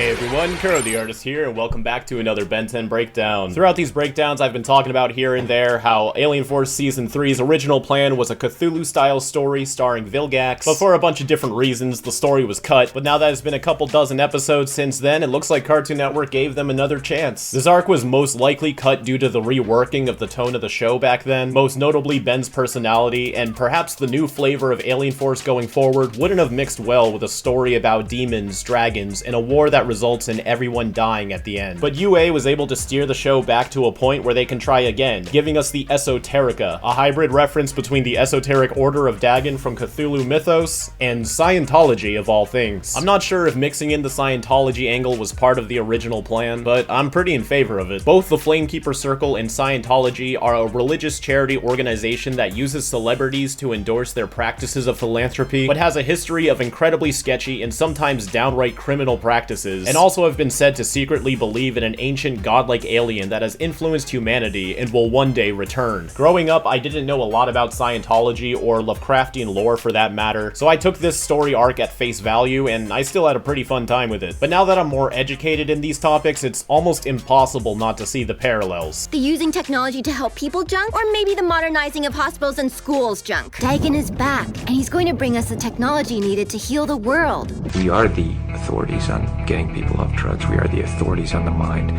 Hey everyone, Kuro the Artist here, and welcome back to another Ben 10 breakdown. Throughout these breakdowns, I've been talking about here and there how Alien Force Season 3's original plan was a Cthulhu-style story starring Vilgax, but for a bunch of different reasons, the story was cut. But now that it's been a couple dozen episodes since then, it looks like Cartoon Network gave them another chance. This arc was most likely cut due to the reworking of the tone of the show back then, most notably Ben's personality, and perhaps the new flavor of Alien Force going forward wouldn't have mixed well with a story about demons, dragons, and a war that results in everyone dying at the end. But UA was able to steer the show back to a point where they can try again, giving us the Esoterica, a hybrid reference between the Esoteric Order of Dagon from Cthulhu mythos and Scientology of all things. I'm not sure if mixing in the Scientology angle was part of the original plan, but I'm pretty in favor of it. Both the Flamekeeper Circle and Scientology are a religious charity organization that uses celebrities to endorse their practices of philanthropy, but has a history of incredibly sketchy and sometimes downright criminal practices, and also have been said to secretly believe in an ancient godlike alien that has influenced humanity and will one day return. Growing up, I didn't know a lot about Scientology or Lovecraftian lore for that matter, so I took this story arc at face value and I still had a pretty fun time with it. But now that I'm more educated in these topics, it's almost impossible not to see the parallels. The using technology to help people junk, or maybe the modernizing of hospitals and schools junk. Dagon is back, and he's going to bring us the technology needed to heal the world. We are the authorities on getting people off drugs. We are the authorities on the mind.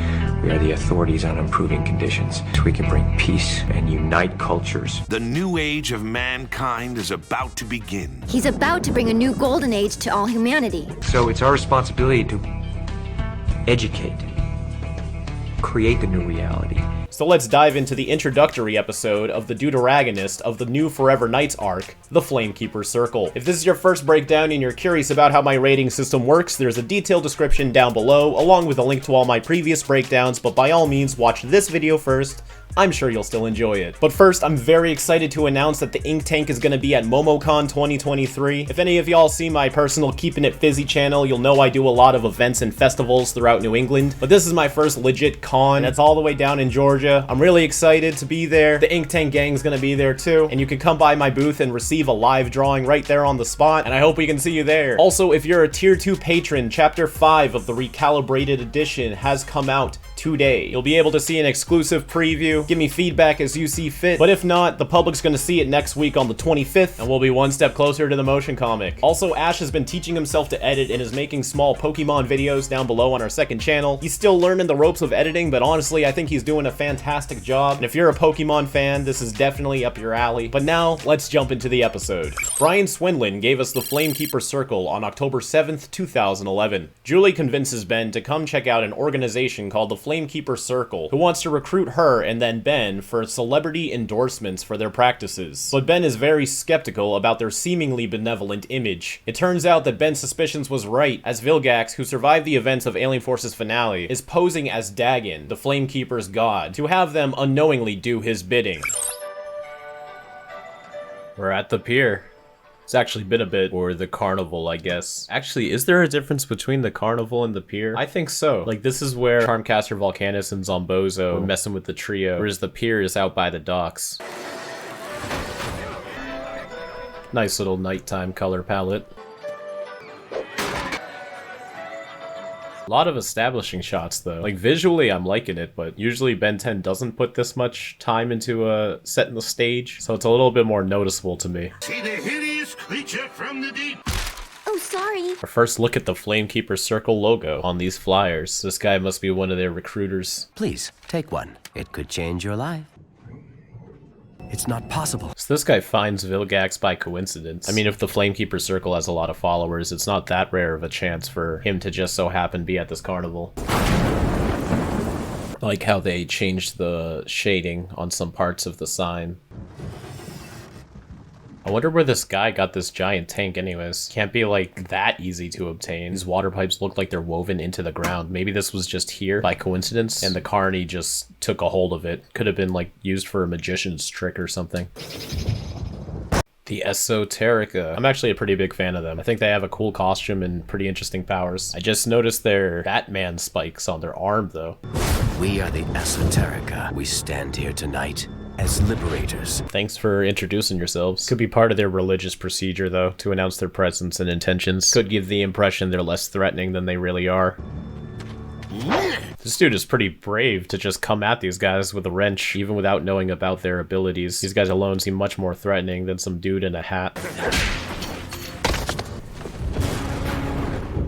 We are the authorities on improving conditions. So we can bring peace and unite cultures. The new age of mankind is about to begin. He's about to bring a new golden age to all humanity. So it's our responsibility to educate, create the new reality. So let's dive into the introductory episode of the Deuteragonist of the new Forever Knights arc, the Flamekeeper Circle. If this is your first breakdown and you're curious about how my rating system works, there's a detailed description down below, along with a link to all my previous breakdowns, but by all means, watch this video first. I'm sure you'll still enjoy it. But first, I'm very excited to announce that the ink tank is going to be at MomoCon 2023. If any of y'all see my personal Keepin' It Fizzy channel, you'll know I do a lot of events and festivals throughout New England, but this is my first legit con, and it's all the way down in Georgia. I'm really excited to be there. The ink tank gang's going to be there too, and you can come by my booth and receive a live drawing right there on the spot, and I hope we can see you there. Also, if you're a Tier 2 patron, Chapter 5 of the Recalibrated Edition has come out today. You'll be able to see an exclusive preview, give me feedback as you see fit, but if not, the public's gonna see it next week on the 25th, and we'll be one step closer to the motion comic. Also, Ash has been teaching himself to edit and is making small Pokemon videos down below on our second channel. He's still learning the ropes of editing, but honestly, I think he's doing a fantastic job, and if you're a Pokemon fan, this is definitely up your alley. But now, let's jump into the episode. Brian Swinlin gave us the Flamekeeper Circle on October 7th, 2011. Julie convinces Ben to come check out an organization called the Flamekeeper Circle, who wants to recruit her and then Ben for celebrity endorsements for their practices. But Ben is very skeptical about their seemingly benevolent image. It turns out that Ben's suspicions was right, as Vilgax, who survived the events of Alien Force's finale, is posing as Dagon, the Flamekeeper's god, to have them unknowingly do his bidding. We're at the pier. It's actually been a bit, or the carnival, I guess. Actually, is there a difference between the carnival and the pier? I think so. Like, this is where Charmcaster Volcanus and Zombozo are messing with the trio, whereas the pier is out by the docks. Nice little nighttime color palette. A lot of establishing shots though. Like visually I'm liking it, but usually Ben 10 doesn't put this much time into setting the stage, so it's a little bit more noticeable to me. See the hideous creature from the deep. Oh, sorry. Our first look at the Flamekeeper Circle logo on these flyers. This guy must be one of their recruiters. Please, take one. It could change your life. It's not possible. So this guy finds Vilgax by coincidence. I mean, if the Flamekeeper Circle has a lot of followers, it's not that rare of a chance for him to just so happen be at this carnival. I like how they changed the shading on some parts of the sign. I wonder where this guy got this giant tank anyways. Can't be like that easy to obtain. These water pipes look like they're woven into the ground. Maybe this was just here by coincidence and the carny just took a hold of it. Could have been like used for a magician's trick or something. The Esoterica. I'm actually a pretty big fan of them. I think they have a cool costume and pretty interesting powers. I just noticed their Batman spikes on their arm though. We are the Esoterica. We stand here tonight as liberators. Thanks for introducing yourselves. Could be part of their religious procedure, though, to announce their presence and intentions. Could give the impression they're less threatening than they really are. This dude is pretty brave to just come at these guys with a wrench, even without knowing about their abilities. These guys alone seem much more threatening than some dude in a hat.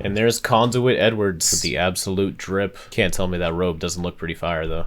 And there's Conduit Edwards with the absolute drip. Can't tell me that robe doesn't look pretty fire, though.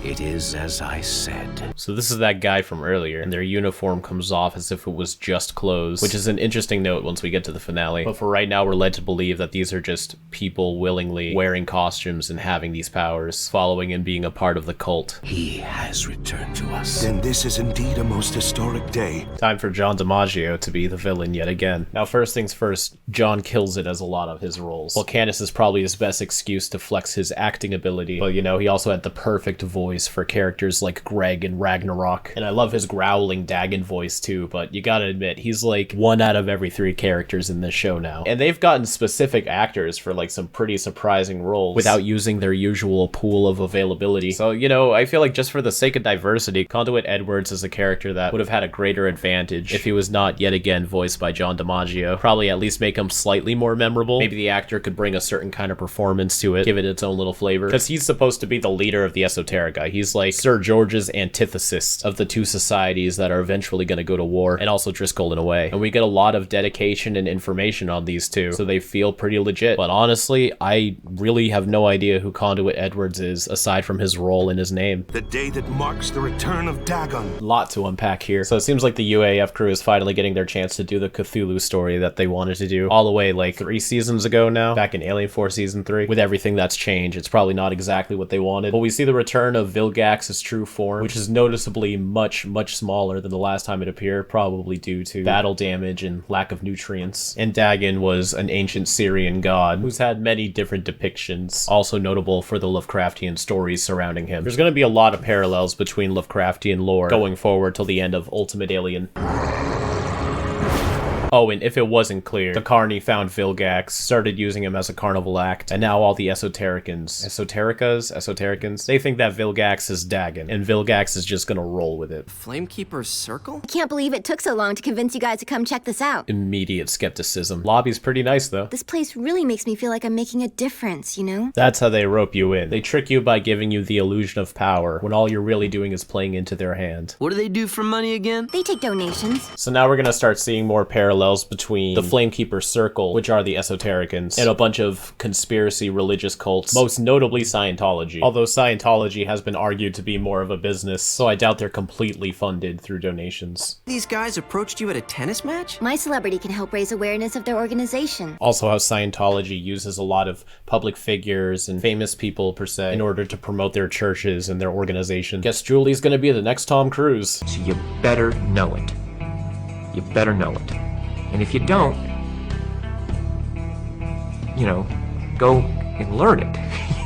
It is as I said. So this is that guy from earlier, and their uniform comes off as if it was just clothes, which is an interesting note once we get to the finale. But for right now, we're led to believe that these are just people willingly wearing costumes and having these powers, following and being a part of the cult. He has returned to us. Then this is indeed a most historic day. Time for John DiMaggio to be the villain yet again. Now, first things first, John kills it as a lot of his roles. Volcanus is probably his best excuse to flex his acting ability, but you know, he also had the perfect voice for characters like Greg and Ragnarok. And I love his growling Dagon voice too, but you gotta admit, he's like 1 out of every 3 characters in this show now. And they've gotten specific actors for like some pretty surprising roles without using their usual pool of availability. So, you know, I feel like just for the sake of diversity, Conduit Edwards is a character that would have had a greater advantage if he was not yet again voiced by John DiMaggio. Probably at least make him slightly more memorable. Maybe the actor could bring a certain kind of performance to it, give it its own little flavor. Because he's supposed to be the leader of the Esoterica. He's like Sir George's antithesis of the two societies that are eventually going to go to war, and also Driscoll in a way. And we get a lot of dedication and information on these two, so they feel pretty legit. But honestly, I really have no idea who Conduit Edwards is, aside from his role and his name. The day that marks the return of Dagon. Lot to unpack here. So it seems like the UAF crew is finally getting their chance to do the Cthulhu story that they wanted to do all the way like 3 seasons ago now, back in Alien Force Season 3. With everything that's changed, it's probably not exactly what they wanted. But we see the return of Vilgax's true form, which is noticeably much smaller than the last time it appeared, probably due to battle damage and lack of nutrients. And Dagon was an ancient Syrian god who's had many different depictions, also notable for the Lovecraftian stories surrounding him. There's going to be a lot of parallels between Lovecraftian lore going forward till the end of Ultimate Alien. Oh, and if it wasn't clear, the Carney found Vilgax, started using him as a carnival act, and now all the Esotericans, they think that Vilgax is Dagon, and Vilgax is just gonna roll with it. Flamekeeper's Circle? I can't believe it took so long to convince you guys to come check this out. Immediate skepticism. Lobby's pretty nice, though. This place really makes me feel like I'm making a difference, you know? That's how they rope you in. They trick you by giving you the illusion of power, when all you're really doing is playing into their hand. What do they do for money again? They take donations. So now we're gonna start seeing more parallels between the Flamekeeper Circle, which are the Esotericans, and a bunch of conspiracy religious cults, most notably Scientology. Although Scientology has been argued to be more of a business, so I doubt they're completely funded through donations. These guys approached you at a tennis match? My celebrity can help raise awareness of their organization. Also how Scientology uses a lot of public figures and famous people per se in order to promote their churches and their organization. Guess Julie's gonna be the next Tom Cruise. So you better know it. You better know it. And if you don't, you know, go and learn it,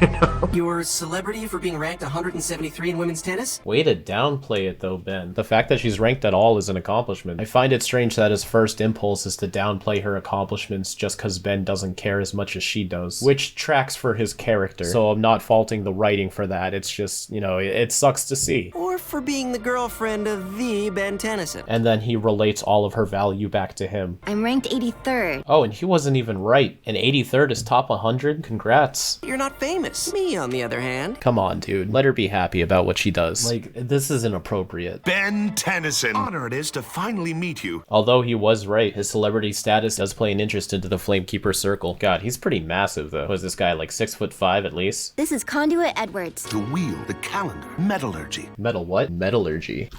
you know? Your celebrity for being ranked 173 in women's tennis? Way to downplay it though, Ben. The fact that she's ranked at all is an accomplishment. I find it strange that his first impulse is to downplay her accomplishments just because Ben doesn't care as much as she does, which tracks for his character. So I'm not faulting the writing for that. It's just, you know, it sucks to see. Or for being the girlfriend of the Ben Tennyson? And then he relates all of her value back to him. I'm ranked 83rd. Oh, and he wasn't even right. And 83rd is top 100? Congrats. You're not famous. Me, on the other hand. Come on, dude. Let her be happy about what she does. Like, this is inappropriate. Ben Tennyson. Honor it is to finally meet you. Although he was right, his celebrity status does play an interest into the Flamekeeper Circle. God, he's pretty massive though. Was this guy like 6'5" at least? This is Conduit Edwards. The wheel, the calendar, metallurgy. Metal what? Metallurgy.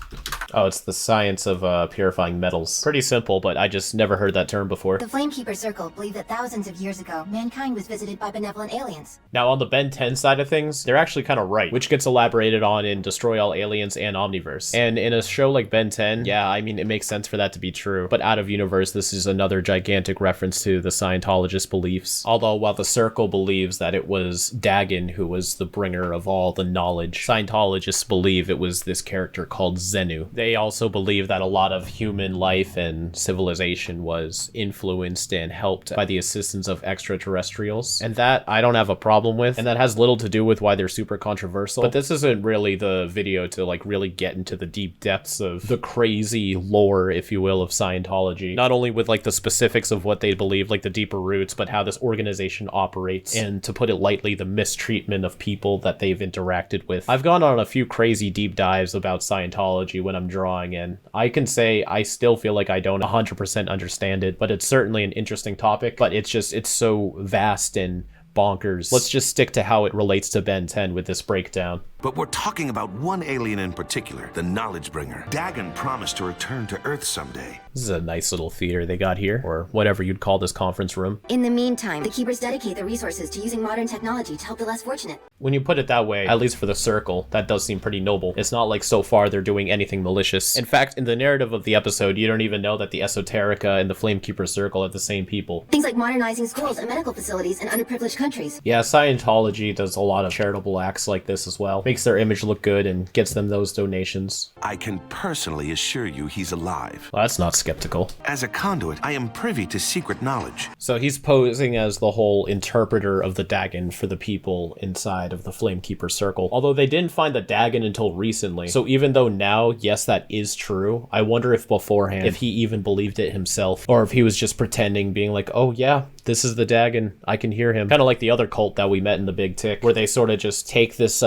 Oh, it's the science of purifying metals. Pretty simple, but I just never heard that term before. The Flamekeeper Circle believe that thousands of years ago, mankind was visited by benevolent aliens. Now, on the Ben 10 side of things, they're actually kind of right, which gets elaborated on in Destroy All Aliens and Omniverse. And in a show like Ben 10, yeah, I mean, it makes sense for that to be true. But out of universe, this is another gigantic reference to the Scientologist beliefs. Although, while the Circle believes that it was Dagon who was the bringer of all the knowledge, Scientologists believe it was this character called Xenu. they also believe that a lot of human life and civilization was influenced and helped by the assistance of extraterrestrials. And that I don't have a problem with, and that has little to do with why they're super controversial. But this isn't really the video to like really get into the deep depths of the crazy lore, if you will, of Scientology. Not only with like the specifics of what they believe, like the deeper roots, but how this organization operates, and to put it lightly, the mistreatment of people that they've interacted with. I've gone on a few crazy deep dives about Scientology when I'm drawing, and I can say I still feel like I don't 100% understand it, but it's certainly an interesting topic, but it's so vast and bonkers. Let's just stick to how it relates to Ben 10 with this breakdown. But we're talking about one alien in particular, the Knowledge Bringer. Dagon promised to return to Earth someday. This is a nice little theater they got here, or whatever you'd call this conference room. In the meantime, the Keepers dedicate their resources to using modern technology to help the less fortunate. When you put it that way, at least for the Circle, that does seem pretty noble. It's not like so far they're doing anything malicious. In fact, in the narrative of the episode, you don't even know that the Esoterica and the Flamekeeper Circle are the same people. Things like modernizing schools and medical facilities in underprivileged countries. Yeah, Scientology does a lot of charitable acts like this as well. Makes their image look good and gets them those donations. I can personally assure you he's alive. Well, that's not skeptical. As a conduit, I am privy to secret knowledge. So he's posing as the whole interpreter of the Dagon for the people inside of the Flamekeeper Circle. Although they didn't find the Dagon until recently. So even though now, yes, that is true, I wonder if beforehand, if he even believed it himself, or if he was just pretending, being like, oh yeah, this is the Dagon, I can hear him. Kind of like the other cult that we met in the Big Tick, where they sort of just take this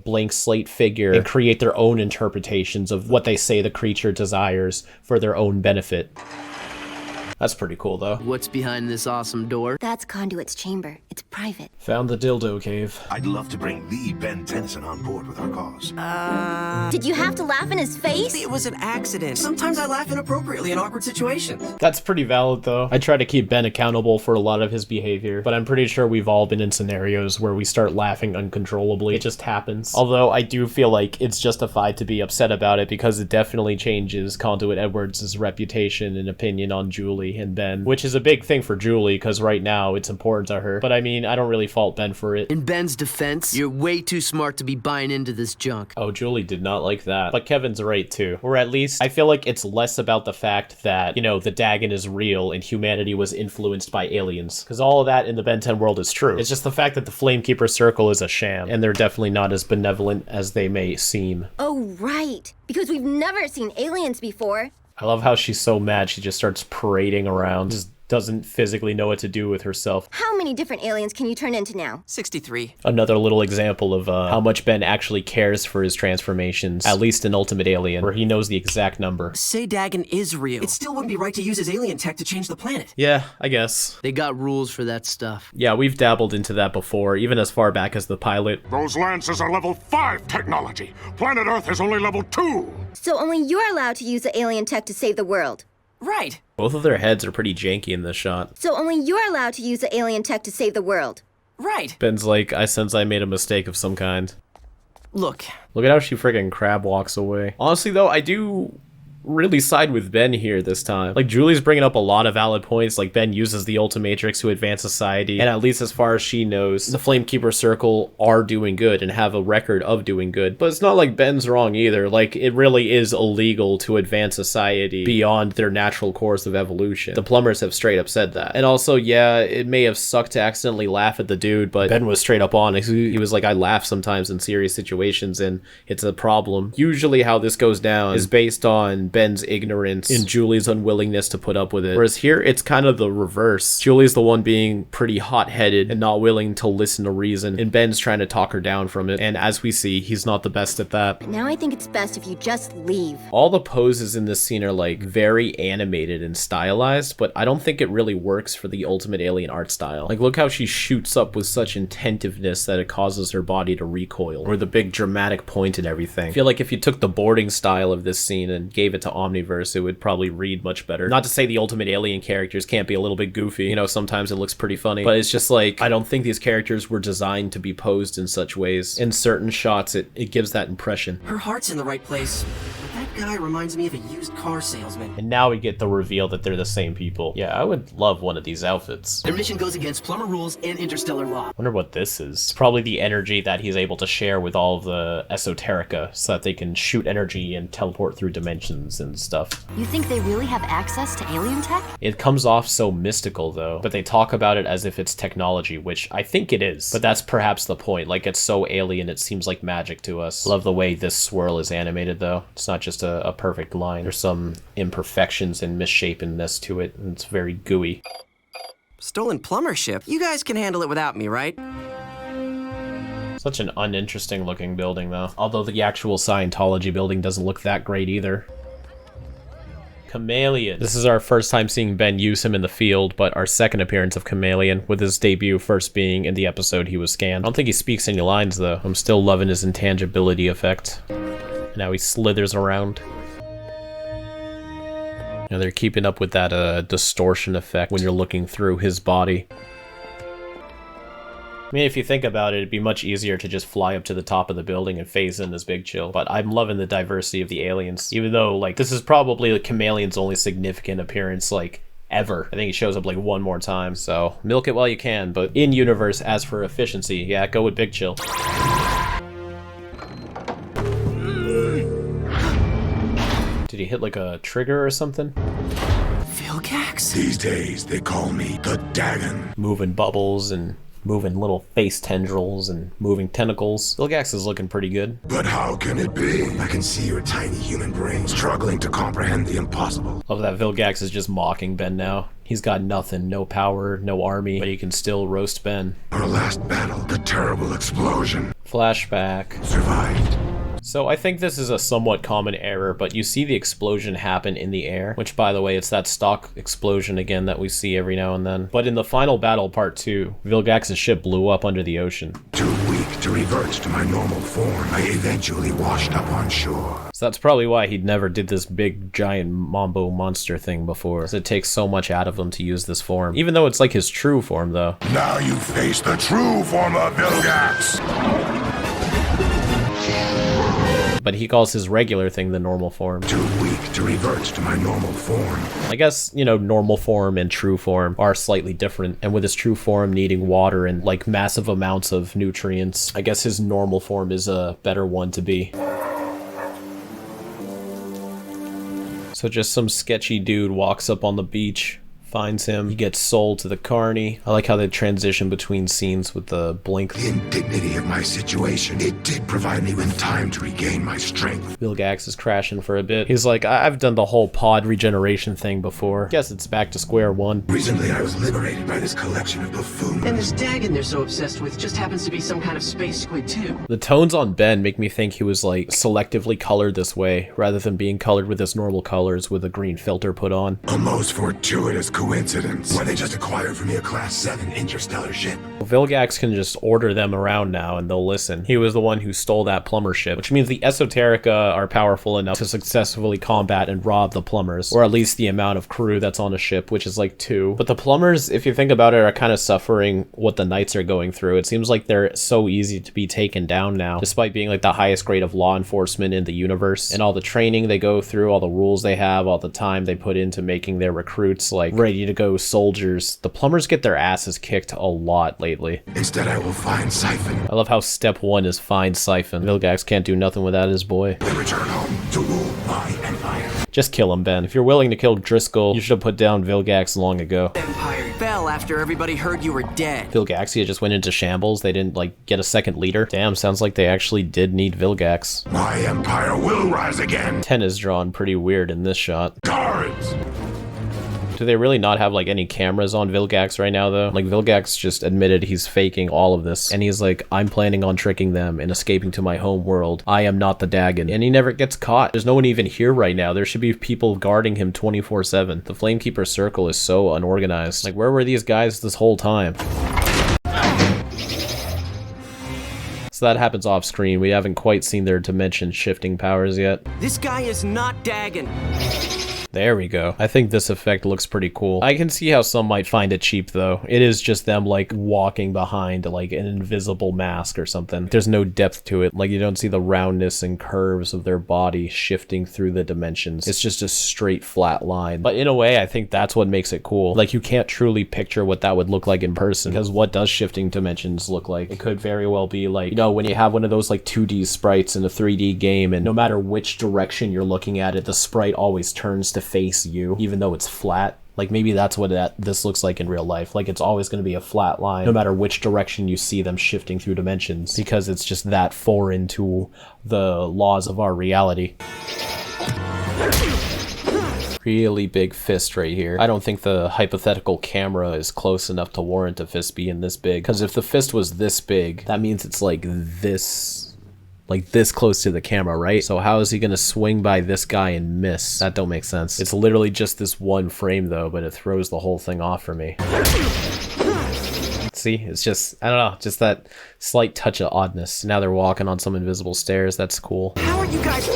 blank slate figure and create their own interpretations of what they say the creature desires for their own benefit. That's pretty cool, though. What's behind this awesome door? That's Conduit's chamber. It's private. Found the dildo cave. I'd love to bring the Ben Tennyson on board with our cause. Did you have to laugh in his face? It was an accident. Sometimes I laugh inappropriately in awkward situations. That's pretty valid, though. I try to keep Ben accountable for a lot of his behavior, but I'm pretty sure we've all been in scenarios where we start laughing uncontrollably. It just happens. Although I do feel like it's justified to be upset about it, because it definitely changes Conduit Edwards' reputation and opinion on Julie and Ben, which is a big thing for Julie, because right now it's important to her. But I mean, I don't really fault Ben for it. In Ben's defense, you're way too smart to be buying into this junk. Oh, Julie did not like that. But Kevin's right, too. Or at least, I feel like it's less about the fact that, you know, the Dagon is real and humanity was influenced by aliens. Because all of that in the Ben 10 world is true. It's just the fact that the Flamekeeper Circle is a sham, and they're definitely not as benevolent as they may seem. Oh, right. Because we've never seen aliens before. I love how she's so mad she just starts parading around. Just doesn't physically know what to do with herself. How many different aliens can you turn into now? 63. Another little example of how much Ben actually cares for his transformations, at least in Ultimate Alien, where he knows the exact number. Say Dagon is real. It still wouldn't be right to use his alien tech to change the planet. Yeah, I guess. They got rules for that stuff. Yeah, we've dabbled into that before, even as far back as the pilot. Those lances are level 5 technology. Planet Earth is only level 2. So only you're allowed to use the alien tech to save the world. Right. Both of their heads are pretty janky in this shot. So only you're allowed to use the alien tech to save the world. Right. Ben's like, I sense I made a mistake of some kind. Look at how she friggin' crab walks away. Honestly, though, I do really side with Ben here this time. Like, Julie's bringing up a lot of valid points, like Ben uses the Ultimatrix to advance society, and at least as far as she knows, the Flamekeeper Circle are doing good and have a record of doing good. But it's not like Ben's wrong either. Like, it really is illegal to advance society beyond their natural course of evolution. The plumbers have straight up said that. And also, yeah, it may have sucked to accidentally laugh at the dude, but Ben was straight up honest. He was like, I laugh sometimes in serious situations, and it's a problem. Usually how this goes down is based on Ben's ignorance and Julie's unwillingness to put up with it. Whereas here, it's kind of the reverse. Julie's the one being pretty hot-headed and not willing to listen to reason, and Ben's trying to talk her down from it. And as we see, he's not the best at that. But now I think it's best if you just leave. All the poses in this scene are like very animated and stylized, but I don't think it really works for the Ultimate Alien art style. Like, look how she shoots up with such intentiveness that it causes her body to recoil, or the big dramatic point and everything. I feel like if you took the boarding style of this scene and gave it to Omniverse, it would probably read much better. Not to say the Ultimate Alien characters can't be a little bit goofy, you know, sometimes it looks pretty funny, but it's just like, I don't think these characters were designed to be posed in such ways. In certain shots, it gives that impression. Her heart's in the right place, but that guy reminds me of a used car salesman. And now we get the reveal that they're the same people. Yeah, I would love one of these outfits. Their mission goes against plumber rules and interstellar law. Wonder what this is. It's probably the energy that he's able to share with all of the esoterica so that they can shoot energy and teleport through dimensions and stuff. You think they really have access to alien tech? It comes off so mystical though, but they talk about it as if it's technology, which I think it is. But that's perhaps the point. Like, it's so alien it seems like magic to us. Love the way this swirl is animated though. It's not just a perfect line. There's some imperfections and misshapenness to it, and it's very gooey. Stolen plumber ship? You guys can handle it without me, right? Such an uninteresting looking building though. Although the actual Scientology building doesn't look that great either. Chameleon. This is our first time seeing Ben use him in the field, but our second appearance of Chameleon, with his debut first being in the episode he was scanned. I don't think he speaks any lines though. I'm still loving his intangibility effect. Now he slithers around. You know, they're keeping up with that distortion effect when you're looking through his body. I mean, if you think about it, it'd be much easier to just fly up to the top of the building and phase in as Big Chill. But I'm loving the diversity of the aliens, even though, like, this is probably like Chameleon's only significant appearance, like, ever. I think he shows up like one more time, so milk it while you can. But in universe, as for efficiency, yeah, go with Big Chill. Did he hit like a trigger or something? Vilgax? These days, they call me the Dagon. Moving bubbles and moving little face tendrils and moving tentacles. Vilgax is looking pretty good. But how can it be? I can see your tiny human brain struggling to comprehend the impossible. Love that Vilgax is just mocking Ben now. He's got nothing, no power, no army, but he can still roast Ben. Our last battle, the terrible explosion. Flashback. Survived. So I think this is a somewhat common error, but you see the explosion happen in the air, which, by the way, it's that stock explosion again that we see every now and then. But in the final battle, part 2, Vilgax's ship blew up under the ocean. Too weak to revert to my normal form, I eventually washed up on shore. So that's probably why he never did this big, giant mambo monster thing before, because it takes so much out of him to use this form. Even though it's like his true form, though. Now you face the true form of Vilgax! But he calls his regular thing the normal form. Too weak to revert to my normal form. I guess, you know, normal form and true form are slightly different, and with his true form needing water and like massive amounts of nutrients, I guess his normal form is a better one to be. So just some sketchy dude walks up on the beach, finds him, he gets sold to the carny. I like how they transition between scenes with the blink. The indignity of my situation, it did provide me with time to regain my strength. Vilgax is crashing for a bit. He's like, I've done the whole pod regeneration thing before. Guess it's back to square one. Recently, I was liberated by this collection of buffoons. And this Dagon they're so obsessed with just happens to be some kind of space squid too. The tones on Ben make me think he was like selectively colored this way, rather than being colored with his normal colors with a green filter put on. A most fortuitous coincidence. Why they just acquired for me a Class 7 interstellar ship. Vilgax can just order them around now and they'll listen. He was the one who stole that plumber ship, which means the esoterica are powerful enough to successfully combat and rob the plumbers, or at least the amount of crew that's on a ship, which is like 2. But the plumbers, if you think about it, are kind of suffering what the knights are going through. It seems like they're so easy to be taken down now, despite being like the highest grade of law enforcement in the universe, and all the training they go through, all the rules they have, all the time they put into making their recruits like ready to go soldiers. The plumbers get their asses kicked a lot lately. Instead, I will find Siphon. I love how step 1 is find Siphon. Vilgax can't do nothing without his boy. And return home to rule my empire. Just kill him, Ben. If you're willing to kill Driscoll, you should have put down Vilgax long ago. Empire fell after everybody heard you were dead. Vilgaxia just went into shambles. They didn't, like, get a second leader. Damn, sounds like they actually did need Vilgax. My empire will rise again. 10 is drawn pretty weird in this shot. Guards! Do they really not have like any cameras on Vilgax right now though? Like Vilgax just admitted he's faking all of this, and he's like, I'm planning on tricking them and escaping to my home world. I am not the Dagon. And he never gets caught. There's no one even here right now. There should be people guarding him 24/7. The Flamekeeper Circle is so unorganized. Like, where were these guys this whole time? So that happens off screen. We haven't quite seen their dimension shifting powers yet. This guy is not Dagon. There we go. I think this effect looks pretty cool. I can see how some might find it cheap though. It is just them like walking behind like an invisible mask or something. There's no depth to it. Like you don't see the roundness and curves of their body shifting through the dimensions. It's just a straight flat line. But in a way, I think that's what makes it cool. Like you can't truly picture what that would look like in person, because what does shifting dimensions look like? It could very well be like, you know, when you have one of those like 2D sprites in a 3D game, and no matter which direction you're looking at it, the sprite always turns to face you, even though it's flat. Like maybe that's what this looks like in real life. Like it's always going to be a flat line, no matter which direction you see them shifting through dimensions, because it's just that foreign to the laws of our reality. Really big fist right here. I don't think the hypothetical camera is close enough to warrant a fist being this big, because if the fist was this big, that means it's like this close to the camera, right? So how is he gonna swing by this guy and miss? That don't make sense. It's literally just this one frame though, but it throws the whole thing off for me. See, it's just, I don't know, just that slight touch of oddness. Now they're walking on some invisible stairs. That's cool. How are you guys?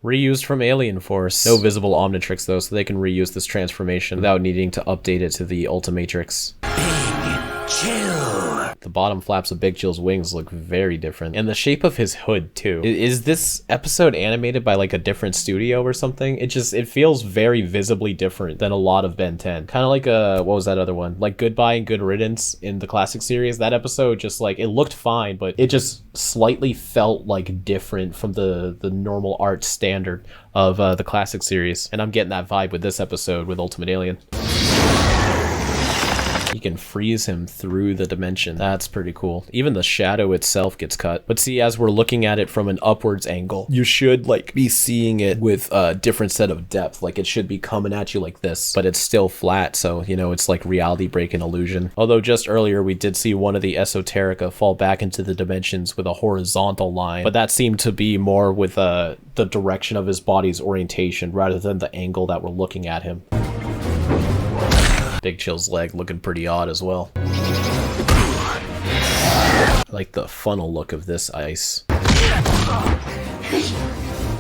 Reused from Alien Force. No visible Omnitrix though, so they can reuse this transformation without needing to update it to the Ultimatrix. Big Chill. The bottom flaps of Big Chill's wings look very different. And the shape of his hood too. Is this episode animated by like a different studio or something? It feels very visibly different than a lot of Ben 10. Kind of like what was that other one? Like Goodbye and Good Riddance in the classic series. That episode just like, it looked fine, but it just slightly felt like different from the normal art standard of the classic series. And I'm getting that vibe with this episode with Ultimate Alien. You can freeze him through the dimension. That's pretty cool. Even the shadow itself gets cut. But see, as we're looking at it from an upwards angle, you should like be seeing it with a different set of depth. Like it should be coming at you like this, but it's still flat. So, you know, it's like reality breaking illusion. Although just earlier we did see one of the esoterica fall back into the dimensions with a horizontal line, but that seemed to be more with the direction of his body's orientation rather than the angle that we're looking at him. Big Chill's leg looking pretty odd as well. I like the funnel look of this ice.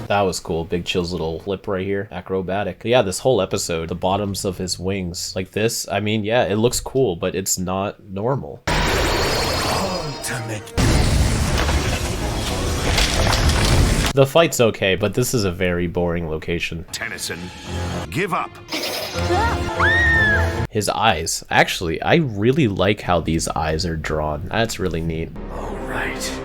That was cool. Big Chill's little flip right here. Acrobatic. But yeah, this whole episode, the bottoms of his wings, like this, I mean, yeah, it looks cool, but it's not normal. Ultimate. The fight's okay, but this is a very boring location. Tennyson, give up. His eyes. Actually, I really like how these eyes are drawn. That's really neat. All right,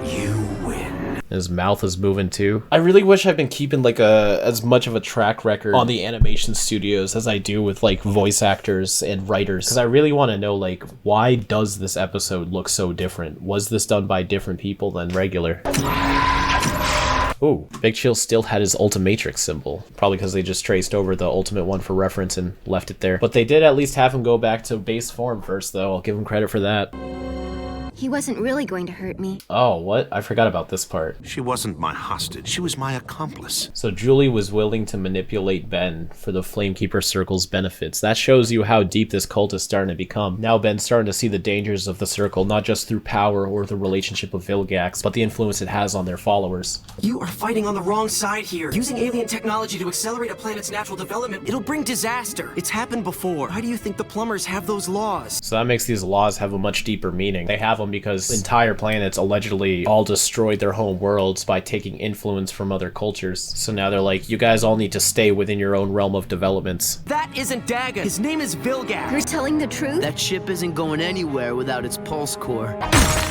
you win. His mouth is moving too. I really wish I'd been keeping like as much of a track record on the animation studios as I do with like voice actors and writers, because I really want to know like, why does this episode look so different? Was this done by different people than regular? Ooh, Big Chill still had his Ultimatrix symbol. Probably because they just traced over the Ultimate one for reference and left it there. But they did at least have him go back to base form first, though. I'll give him credit for that. He wasn't really going to hurt me. Oh, what? I forgot about this part. She wasn't my hostage. She was my accomplice. So Julie was willing to manipulate Ben for the Flamekeeper Circle's benefits. That shows you how deep this cult is starting to become. Now Ben's starting to see the dangers of the Circle, not just through power or the relationship of Vilgax, but the influence it has on their followers. You are fighting on the wrong side here. Using alien technology to accelerate a planet's natural development, it'll bring disaster. It's happened before. Why do you think the plumbers have those laws? So that makes these laws have a much deeper meaning. They have them because entire planets allegedly all destroyed their home worlds by taking influence from other cultures. So now they're like, you guys all need to stay within your own realm of developments. That isn't Dagon. His name is Vilgax. You're telling the truth? That ship isn't going anywhere without its pulse core.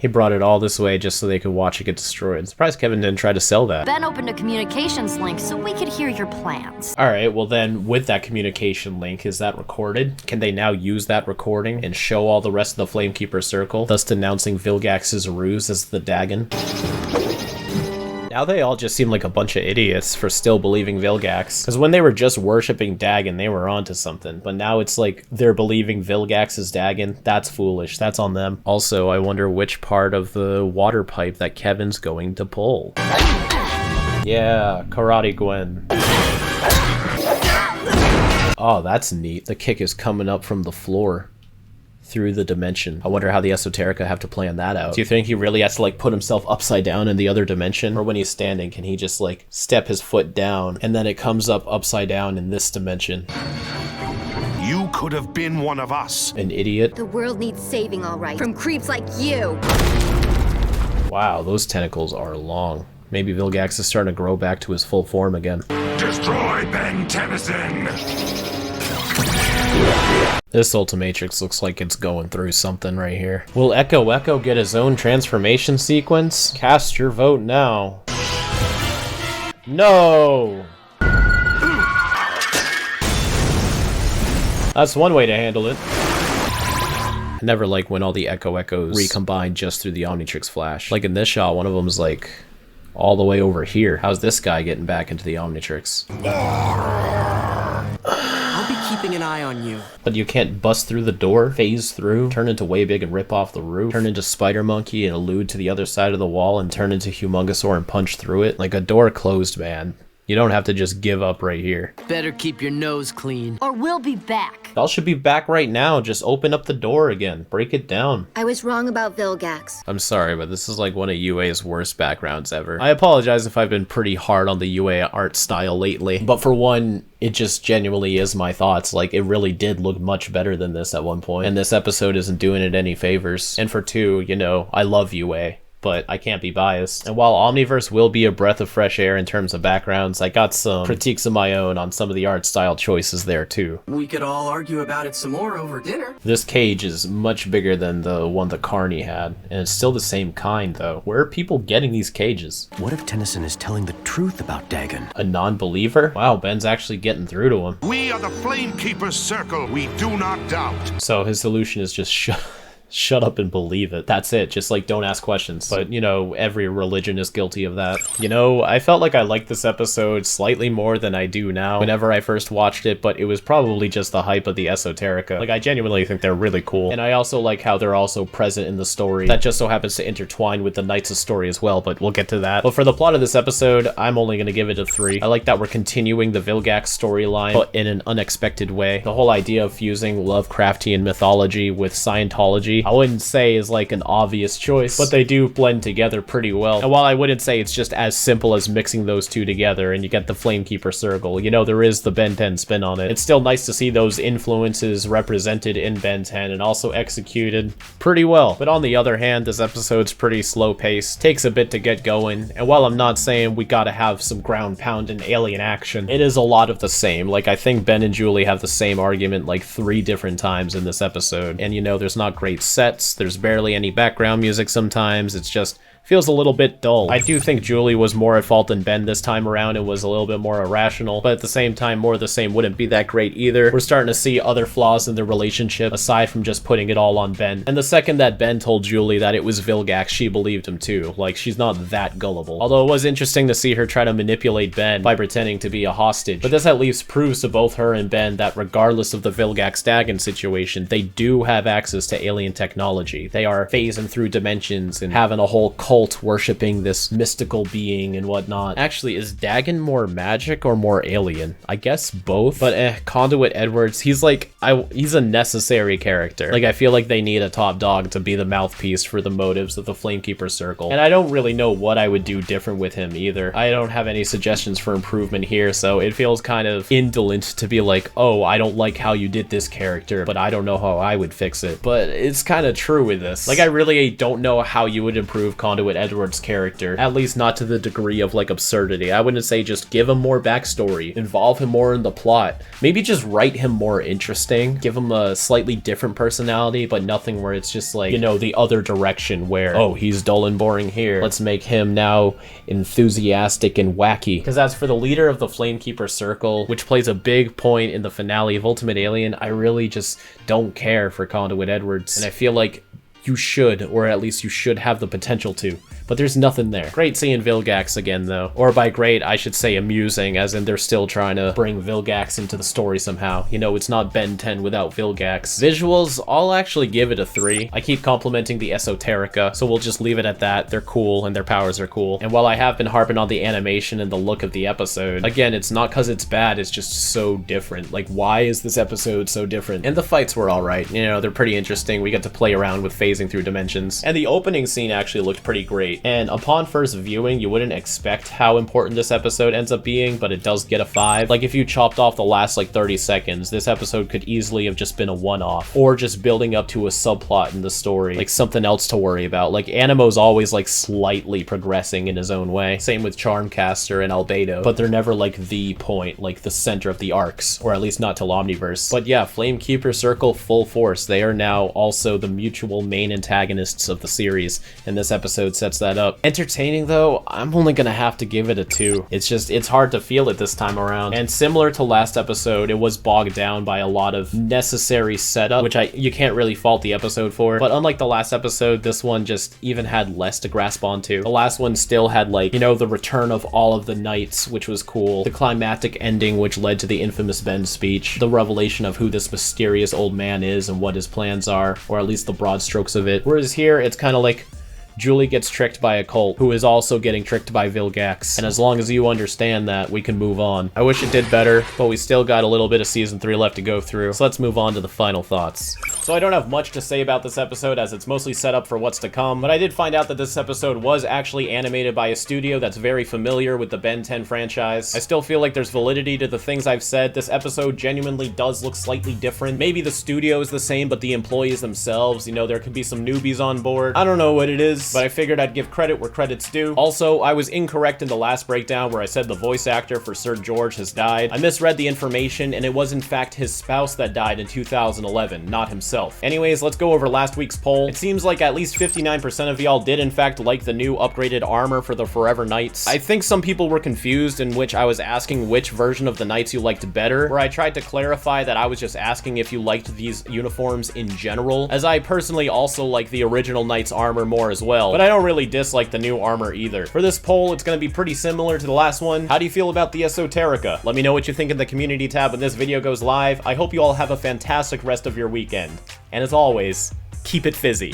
He brought it all this way just so they could watch it get destroyed. I'm surprised Kevin didn't try to sell that. Ben opened a communications link so we could hear your plans. Alright, well then, with that communication link, is that recorded? Can they now use that recording and show all the rest of the Flamekeeper Circle, thus denouncing Vilgax's ruse as the Dagon? Now they all just seem like a bunch of idiots for still believing Vilgax. Because when they were just worshipping Dagon, they were onto something. But now it's like they're believing Vilgax is Dagon. That's foolish. That's on them. Also, I wonder which part of the water pipe that Kevin's going to pull. Yeah, Karate Gwen. Oh, that's neat. The kick is coming up from the floor. through the dimension. I wonder how the Esoterica have to plan that out. Do you think he really has to like put himself upside down in the other dimension? Or when he's standing, can he just like step his foot down and then it comes up upside down in this dimension? You could have been one of us. An idiot. The world needs saving, all right, from creeps like you. Wow, those tentacles are long. Maybe Vilgax is starting to grow back to his full form again. Destroy Ben Tennyson! This Ultimatrix looks like it's going through something right here. Will Echo get his own transformation sequence? Cast your vote now. No! That's one way to handle it. I never like when all the Echoes recombine just through the Omnitrix flash. Like in this shot, one of them's like all the way over here. How's this guy getting back into the Omnitrix? I'll be keeping an eye on you. But you can't bust through the door, phase through, turn into Way Big and rip off the roof, turn into Spider Monkey and elude to the other side of the wall and turn into Humongosaur and punch through it. Like a door closed, man. You don't have to just give up right here. Better keep your nose clean. Or we'll be back. Y'all should be back right now. Just open up the door again. Break it down. I was wrong about Vilgax. I'm sorry, but this is like one of UA's worst backgrounds ever. I apologize if I've been pretty hard on the UA art style lately, but for one, it just genuinely is my thoughts. Like, it really did look much better than this at one point, and this episode isn't doing it any favors. And for two, you know, I love UA, but I can't be biased. And while Omniverse will be a breath of fresh air in terms of backgrounds, I got some critiques of my own on some of the art style choices there too. We could all argue about it some more over dinner. This cage is much bigger than the one that Carney had, and it's still the same kind though. Where are people getting these cages? What if Tennyson is telling the truth about Dagon? A non-believer? Wow, Ben's actually getting through to him. We are the Flamekeeper's circle. We do not doubt. So his solution is just shut up and believe it. That's it. Just like don't ask questions. But you know, every religion is guilty of that. You know, I felt like I liked this episode slightly more than I do now whenever I first watched it, but it was probably just the hype of the Esoterica. Like, I genuinely think they're really cool. And I also like how they're also present in the story. That just so happens to intertwine with the Knights' story as well, but we'll get to that. But for the plot of this episode, I'm only gonna give it a 3. I like that we're continuing the Vilgax storyline, but in an unexpected way. The whole idea of fusing Lovecraftian mythology with Scientology, I wouldn't say is like an obvious choice, but they do blend together pretty well. And while I wouldn't say it's just as simple as mixing those two together and you get the Flamekeeper circle, you know, there is the Ben 10 spin on it. It's still nice to see those influences represented in Ben 10 and also executed pretty well. But on the other hand, this episode's pretty slow paced, takes a bit to get going, and while I'm not saying we gotta have some ground pound and alien action, it is a lot of the same. Like, I think Ben and Julie have the same argument like 3 different times in this episode, and you know, there's not great sets, there's barely any background music sometimes, it's just feels a little bit dull. I do think Julie was more at fault than Ben this time around and was a little bit more irrational, but at the same time, more of the same wouldn't be that great either. We're starting to see other flaws in their relationship aside from just putting it all on Ben. And the second that Ben told Julie that it was Vilgax, she believed him too. Like, she's not that gullible. Although it was interesting to see her try to manipulate Ben by pretending to be a hostage. But this at least proves to both her and Ben that regardless of the Vilgax Dagon situation, they do have access to alien technology. They are phasing through dimensions and having a whole cult worshipping this mystical being and whatnot. Actually, is Dagon more magic or more alien? I guess both, but Conduit Edwards, he's like, he's a necessary character. Like, I feel like they need a top dog to be the mouthpiece for the motives of the Flamekeeper Circle, and I don't really know what I would do different with him either. I don't have any suggestions for improvement here, so it feels kind of indolent to be like, oh, I don't like how you did this character, but I don't know how I would fix it. But it's kind of true with this. Like, I really don't know how you would improve Conduit Edwards' character, at least not to the degree of like absurdity. I wouldn't say just give him more backstory, involve him more in the plot, maybe just write him more interesting, give him a slightly different personality, but nothing where it's just like, you know, the other direction where, oh, he's dull and boring here, let's make him now enthusiastic and wacky. Because as for the leader of the Flamekeeper Circle, which plays a big point in the finale of Ultimate Alien, I really just don't care for Conduit Edwards, and I feel like you should, or at least you should have the potential to. but there's nothing there. Great seeing Vilgax again though. Or by great, I should say amusing, as in they're still trying to bring Vilgax into the story somehow. You know, it's not Ben 10 without Vilgax. Visuals, I'll actually give it a 3. I keep complimenting the esoterica, so we'll just leave it at that. They're cool and their powers are cool. And while I have been harping on the animation and the look of the episode, again, it's not because it's bad, it's just so different. Like, why is this episode so different? And the fights were alright. You know, they're pretty interesting. We get to play around with phasing through dimensions. And the opening scene actually looked pretty great. And upon first viewing, you wouldn't expect how important this episode ends up being, but it does get a 5. Like, if you chopped off the last like 30 seconds, this episode could easily have just been a one-off, or just building up to a subplot in the story, like something else to worry about. Like, Animo's always like slightly progressing in his own way. Same with Charmcaster and Albedo, but they're never like the point, like the center of the arcs, or at least not till Omniverse. But yeah, Flamekeeper Circle full force. They are now also the mutual main antagonists of the series, and this episode sets that up. Entertaining though, I'm only gonna have to give it a 2. It's hard to feel it this time around. And similar to last episode, it was bogged down by a lot of necessary setup, which you can't really fault the episode for. But unlike the last episode, this one just even had less to grasp onto. The last one still had, like, you know, the return of all of the knights, which was cool. The climactic ending, which led to the infamous Ben speech. The revelation of who this mysterious old man is and what his plans are, or at least the broad strokes of it. Whereas here, it's kind of like Julie gets tricked by a cult, who is also getting tricked by Vilgax, and as long as you understand that, we can move on. I wish it did better, but we still got a little bit of Season 3 left to go through, so let's move on to the final thoughts. So I don't have much to say about this episode, as it's mostly set up for what's to come, but I did find out that this episode was actually animated by a studio that's very familiar with the Ben 10 franchise. I still feel like there's validity to the things I've said. This episode genuinely does look slightly different. Maybe the studio is the same, but the employees themselves, you know, there could be some newbies on board. I don't know what it is, but I figured I'd give credit where credit's due. Also, I was incorrect in the last breakdown where I said the voice actor for Sir George has died. I misread the information, and it was in fact his spouse that died in 2011, not himself. Anyways, let's go over last week's poll. It seems like at least 59% of y'all did in fact like the new upgraded armor for the Forever Knights. I think some people were confused, in which I was asking which version of the Knights you liked better, where I tried to clarify that I was just asking if you liked these uniforms in general, as I personally also like the original Knights armor more as well, but I don't really dislike the new armor either. For this poll, it's going to be pretty similar to the last one. How do you feel about the esoterica? Let me know what you think in the community tab when this video goes live. I hope you all have a fantastic rest of your weekend. And as always, keep it fizzy.